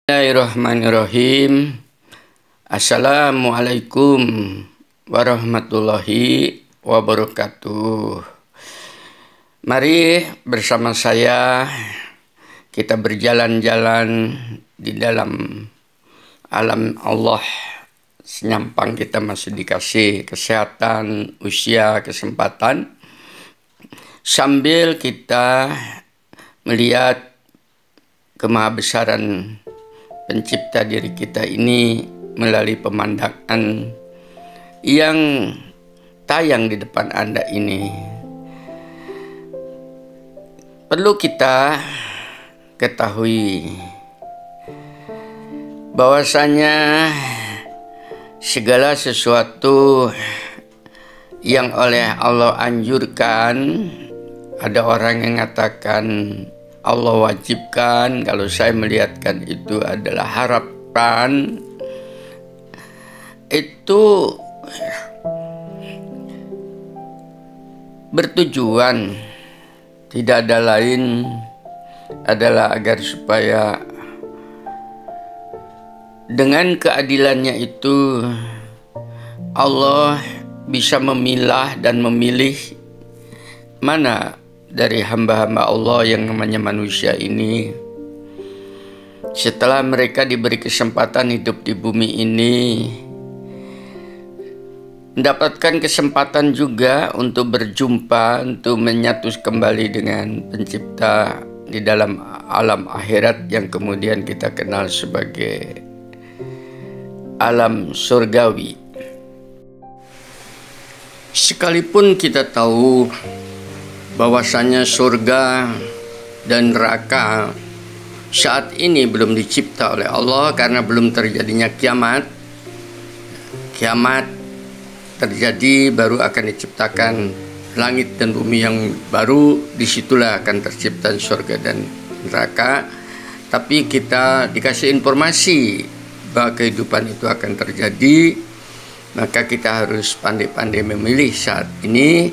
Bismillahirrahmanirrahim. Assalamualaikum warahmatullahi wabarakatuh. Mari bersama saya kita berjalan-jalan di dalam alam Allah. Senyampang kita masih dikasih kesehatan, usia, kesempatan, sambil kita melihat kemahabesaran Pencipta diri kita ini melalui pemandangan yang tayang di depan Anda ini. Perlu kita ketahui bahwasanya segala sesuatu yang oleh Allah anjurkan, ada orang yang mengatakan Allah wajibkan. Kalau saya melihatkan itu adalah harapan, itu bertujuan tidak ada lain adalah agar supaya dengan keadilannya itu Allah bisa memilah dan memilih mana dari hamba-hamba Allah yang namanya manusia ini, setelah mereka diberi kesempatan hidup di bumi ini, mendapatkan kesempatan juga untuk berjumpa, untuk menyatu kembali dengan Pencipta di dalam alam akhirat yang kemudian kita kenal sebagai alam surgawi. Sekalipun kita tahu bahwasanya surga dan neraka saat ini belum dicipta oleh Allah karena belum terjadinya kiamat. Kiamat terjadi baru akan diciptakan langit dan bumi yang baru, disitulah akan tercipta surga dan neraka. Tapi kita dikasih informasi bahwa kehidupan itu akan terjadi, maka kita harus pandai-pandai memilih saat ini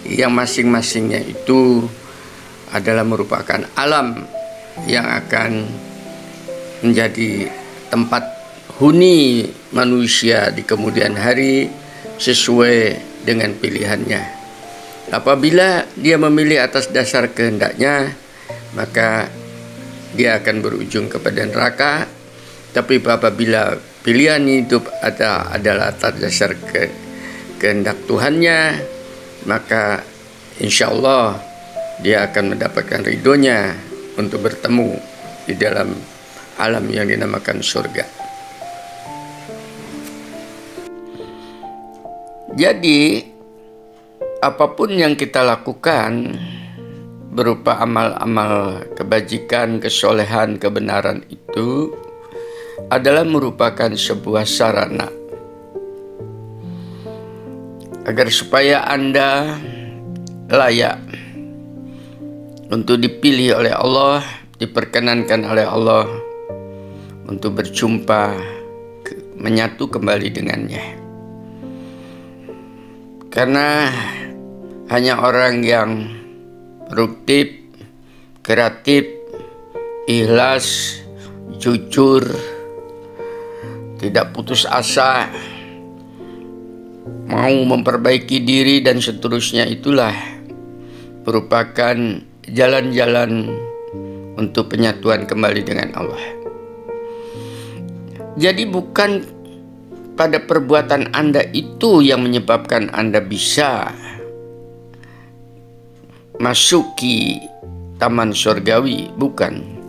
yang masing-masingnya itu adalah merupakan alam yang akan menjadi tempat huni manusia di kemudian hari sesuai dengan pilihannya. Apabila dia memilih atas dasar kehendaknya, maka dia akan berujung kepada neraka. Tapi apabila pilihan hidup adalah atas dasar kehendak Tuhannya, maka insya Allah dia akan mendapatkan ridhonya untuk bertemu di dalam alam yang dinamakan surga. Jadi apapun yang kita lakukan berupa amal-amal kebajikan, kesolehan, kebenaran itu adalah merupakan sebuah sarana agar supaya Anda layak untuk dipilih oleh Allah, diperkenankan oleh Allah untuk berjumpa, menyatu kembali dengannya. Karena hanya orang yang produktif, kreatif, ikhlas, jujur, tidak putus asa, mau memperbaiki diri dan seterusnya, itulah merupakan jalan-jalan untuk penyatuan kembali dengan Allah. Jadi bukan pada perbuatan Anda itu yang menyebabkan Anda bisa masuki taman surgawi, bukan.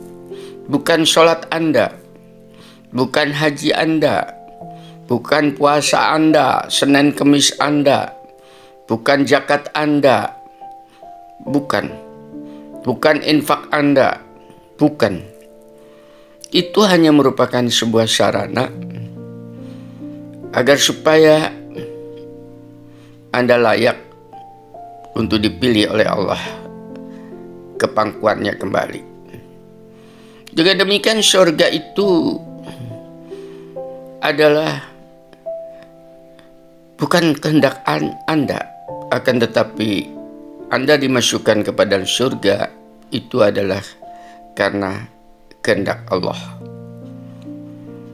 Bukan sholat Anda, bukan haji Anda, bukan puasa Anda, Senin Kemis Anda, bukan zakat Anda, bukan infak Anda, bukan. Itu hanya merupakan sebuah sarana agar supaya Anda layak untuk dipilih oleh Allah ke pangkuannya kembali. Juga demikian surga itu adalah bukan kehendak Anda, akan tetapi Anda dimasukkan kepada surga itu adalah karena kehendak Allah.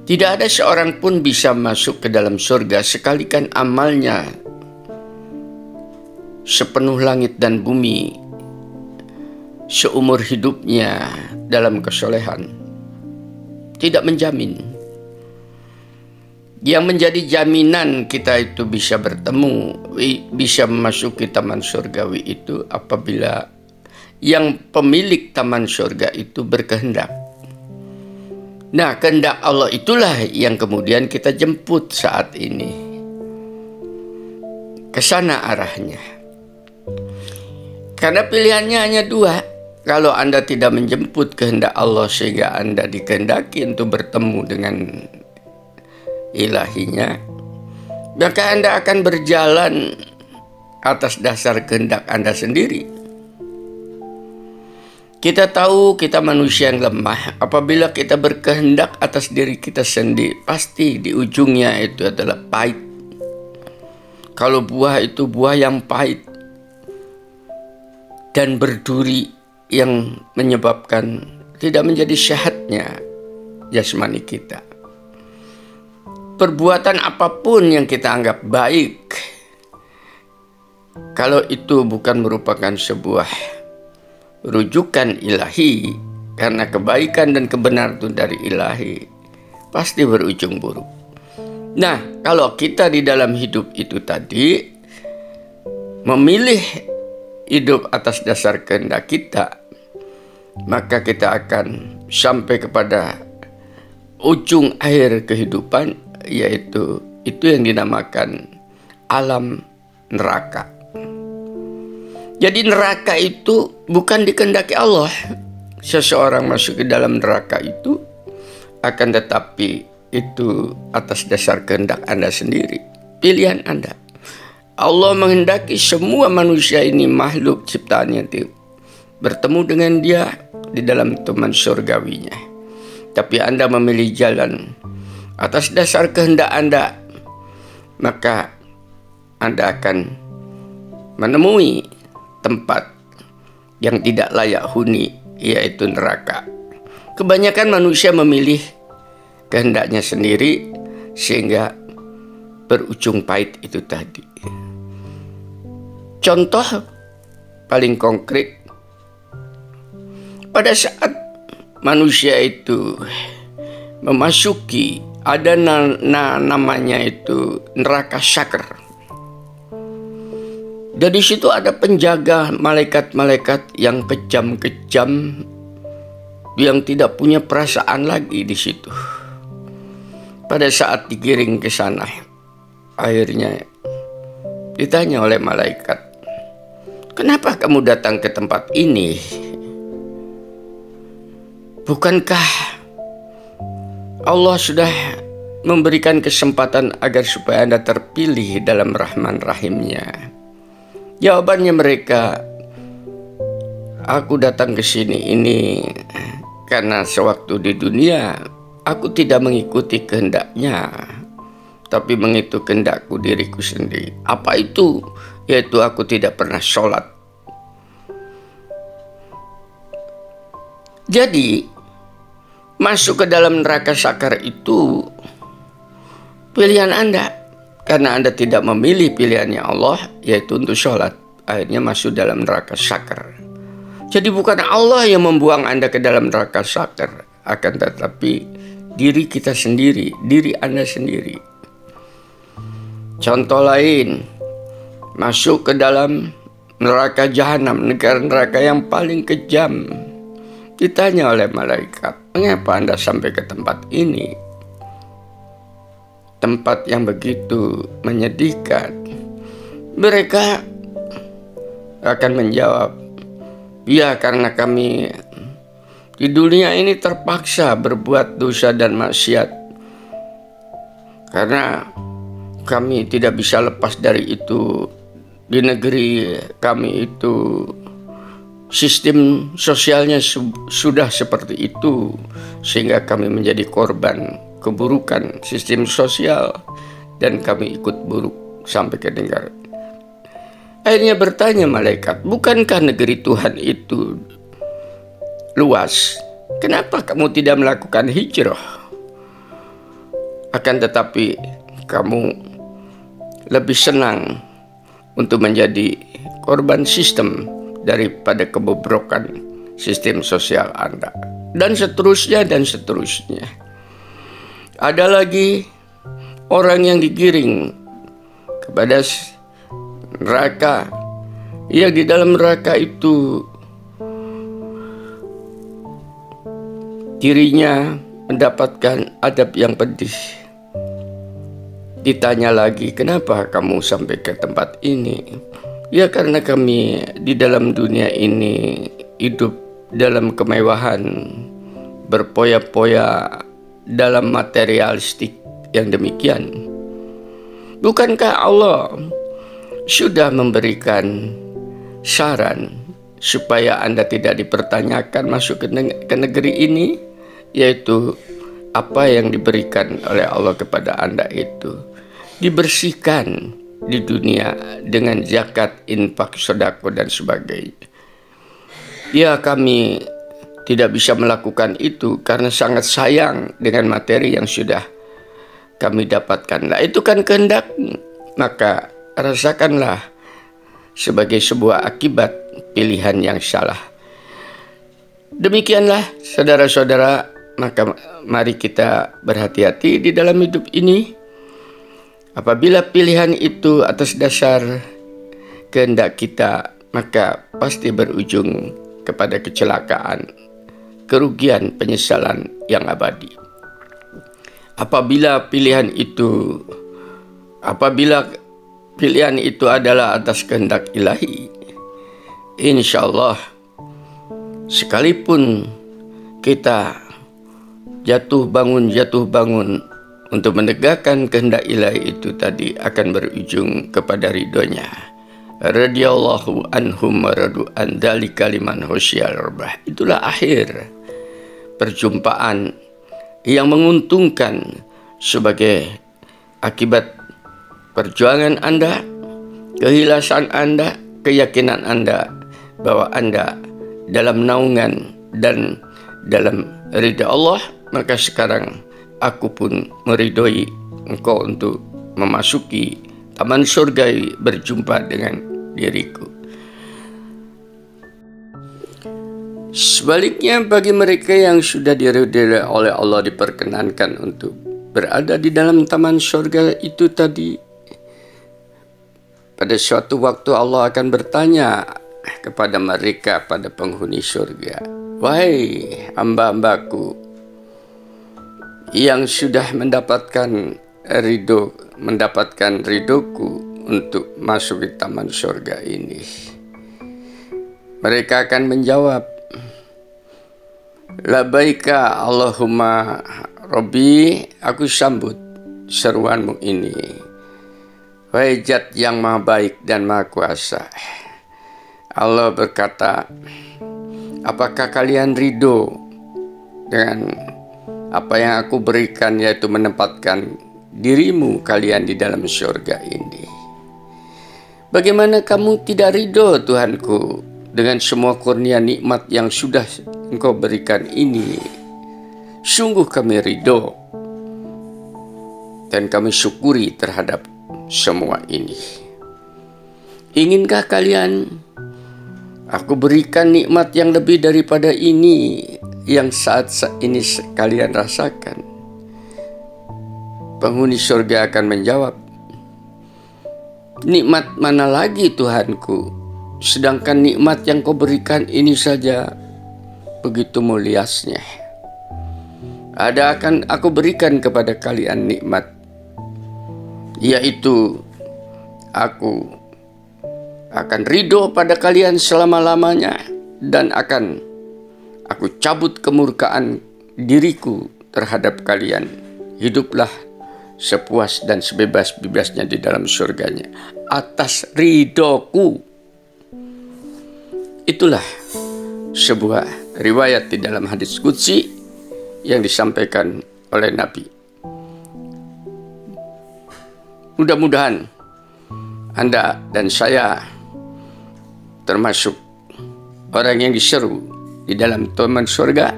Tidak ada seorang pun bisa masuk ke dalam surga sekalikan amalnya sepenuh langit dan bumi seumur hidupnya dalam kesolehan. Tidak menjamin. Yang menjadi jaminan kita itu bisa bertemu, bisa memasuki taman surgawi itu apabila yang pemilik taman surga itu berkehendak. Nah, kehendak Allah itulah yang kemudian kita jemput saat ini. Ke sana arahnya. Karena pilihannya hanya dua. Kalau Anda tidak menjemput kehendak Allah sehingga Anda dikehendaki untuk bertemu dengan ilahinya, maka Anda akan berjalan atas dasar kehendak Anda sendiri. Kita tahu kita manusia yang lemah. Apabila kita berkehendak atas diri kita sendiri, pasti di ujungnya itu adalah pahit. Kalau buah itu buah yang pahit dan berduri yang menyebabkan tidak menjadi sehatnya jasmani kita. Perbuatan apapun yang kita anggap baik, kalau itu bukan merupakan sebuah rujukan ilahi, karena kebaikan dan kebenaran itu dari ilahi, pasti berujung buruk. Nah, kalau kita di dalam hidup itu tadi memilih hidup atas dasar kehendak kita, maka kita akan sampai kepada ujung akhir kehidupan, yaitu itu yang dinamakan alam neraka. Jadi neraka itu bukan dikehendaki Allah. Seseorang masuk ke dalam neraka itu akan tetapi itu atas dasar kehendak Anda sendiri, pilihan Anda. Allah menghendaki semua manusia ini makhluk ciptaannya itu bertemu dengan Dia di dalam taman surgawinya. Tapi Anda memilih jalan atas dasar kehendak Anda, maka Anda akan menemui tempat yang tidak layak huni, yaitu neraka. Kebanyakan manusia memilih kehendaknya sendiri sehingga berujung pahit itu tadi. Contoh paling konkret, pada saat manusia itu memasuki ada namanya itu neraka syakar. Dan di situ ada penjaga malaikat-malaikat yang kejam-kejam, yang tidak punya perasaan lagi di situ. Pada saat digiring ke sana, akhirnya ditanya oleh malaikat, "Kenapa kamu datang ke tempat ini? Bukankah Allah sudah memberikan kesempatan agar supaya Anda terpilih dalam Rahman Rahimnya?" Jawabannya mereka, "Aku datang ke sini ini karena sewaktu di dunia aku tidak mengikuti kehendaknya, tapi mengikuti kehendakku diriku sendiri." Apa itu? Yaitu aku tidak pernah sholat. Jadi masuk ke dalam neraka sakar itu pilihan Anda. Karena Anda tidak memilih pilihannya Allah, yaitu untuk sholat, akhirnya masuk dalam neraka sakar. Jadi bukan Allah yang membuang Anda ke dalam neraka sakar, akan tetapi diri kita sendiri, diri Anda sendiri. Contoh lain, masuk ke dalam neraka jahanam, neraka yang paling kejam. Ditanya oleh malaikat, "Mengapa Anda sampai ke tempat ini? Tempat yang begitu menyedihkan." Mereka akan menjawab, "Ya, karena kami di dunia ini terpaksa berbuat dosa dan maksiat. Karena kami tidak bisa lepas dari itu. Di negeri kami itu sistem sosialnya sudah seperti itu, sehingga kami menjadi korban keburukan sistem sosial dan kami ikut buruk sampai ke negara." Akhirnya bertanya malaikat, "Bukankah negeri Tuhan itu luas? Kenapa kamu tidak melakukan hijrah?" Akan tetapi kamu lebih senang untuk menjadi korban sistem daripada kebobrokan sistem sosial Anda. Dan seterusnya dan seterusnya. Ada lagi orang yang digiring kepada neraka, yang di dalam neraka itu dirinya mendapatkan adab yang pedih. Ditanya lagi, kenapa kamu sampai ke tempat ini? Ya karena kami di dalam dunia ini hidup dalam kemewahan, berpoya-poya dalam materialistik yang demikian. Bukankah Allah sudah memberikan saran supaya Anda tidak dipertanyakan masuk ke negeri ini, yaitu apa yang diberikan oleh Allah kepada Anda itu dibersihkan di dunia dengan zakat, infak, sedekah dan sebagainya. Ya, kami tidak bisa melakukan itu karena sangat sayang dengan materi yang sudah kami dapatkan. Nah, itu kan kehendak, maka rasakanlah sebagai sebuah akibat pilihan yang salah. Demikianlah saudara-saudara, maka mari kita berhati-hati di dalam hidup ini. Apabila pilihan itu atas dasar kehendak kita, maka pasti berujung kepada kecelakaan, kerugian, penyesalan yang abadi. Apabila pilihan itu adalah atas kehendak ilahi, insya Allah sekalipun kita jatuh bangun untuk menegakkan kehendak ilahi itu tadi, akan berujung kepada ridhonya. Radhiyallahu anhum wa radu an dzalika liman khasyiyal rabbah. Itulah akhir perjumpaan yang menguntungkan sebagai akibat perjuangan Anda, keikhlasan Anda, keyakinan Anda bahwa Anda dalam naungan dan dalam ridha Allah. Maka sekarang aku pun meridhoi engkau untuk memasuki taman surgawi, berjumpa dengan diriku. Sebaliknya, bagi mereka yang sudah diridhoi oleh Allah, diperkenankan untuk berada di dalam taman surga itu tadi. Pada suatu waktu Allah akan bertanya kepada mereka, pada penghuni surga, wahai hamba-hambaku yang sudah mendapatkan ridhoku untuk masuk ke taman surga ini. Mereka akan menjawab, labbaika Allahumma Rabbi, aku sambut seruanmu ini. Wahai Zat yang maha baik dan maha kuasa. Allah berkata, apakah kalian ridho dengan apa yang aku berikan, yaitu menempatkan dirimu kalian di dalam surga ini? Bagaimana kamu tidak ridho, Tuhanku, dengan semua kurnia nikmat yang sudah Engkau berikan ini? Sungguh kami ridho dan kami syukuri terhadap semua ini. Inginkah kalian aku berikan nikmat yang lebih daripada ini yang saat ini kalian rasakan? Penghuni surga akan menjawab, nikmat mana lagi Tuhanku, sedangkan nikmat yang kau berikan ini saja begitu muliasnya. Ada akan aku berikan kepada kalian nikmat, yaitu aku akan ridho pada kalian selama-lamanya, dan akan aku cabut kemurkaan diriku terhadap kalian. Hiduplah sepuas dan sebebas-bebasnya di dalam surganya atas ridhoku. Itulah sebuah riwayat di dalam hadis qudsi yang disampaikan oleh Nabi. Mudah-mudahan Anda dan saya termasuk orang yang diseru di dalam taman surga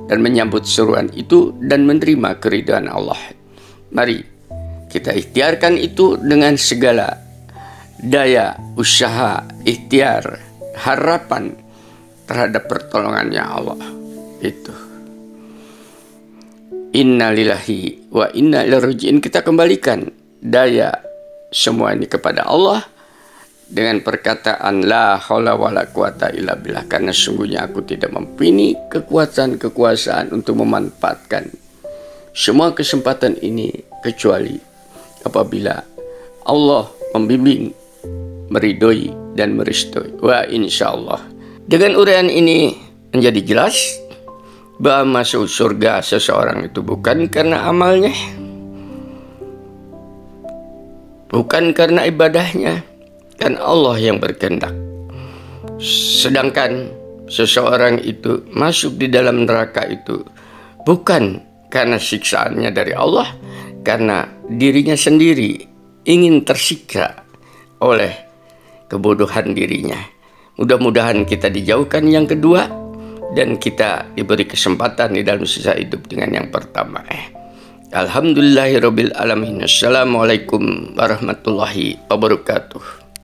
dan menyambut seruan itu dan menerima keridhaan Allah. Mari kita ikhtiarkan itu dengan segala daya, usaha, ikhtiar, harapan terhadap pertolongannya Allah. Itu. Innalillahi wa inna ilaihi raji'un. Kita kembalikan daya semua ini kepada Allah dengan perkataan la haula wala quwata illa billah, karena sungguhnya aku tidak mempunyai kekuasaan untuk memanfaatkan semua kesempatan ini kecuali apabila Allah membimbing, meridhoi dan merestui. Wa insyaallah. Dengan uraian ini menjadi jelas bahwa masuk surga seseorang itu bukan karena amalnya, bukan karena ibadahnya, kan Allah yang berkehendak. Sedangkan seseorang itu masuk di dalam neraka itu bukan karena siksaannya dari Allah, karena dirinya sendiri ingin tersiksa oleh kebodohan dirinya. Mudah-mudahan kita dijauhkan yang kedua dan kita diberi kesempatan di dalam sisa hidup dengan yang pertama. Alhamdulillahirabbil alamin. Assalamualaikum warahmatullahi wabarakatuh.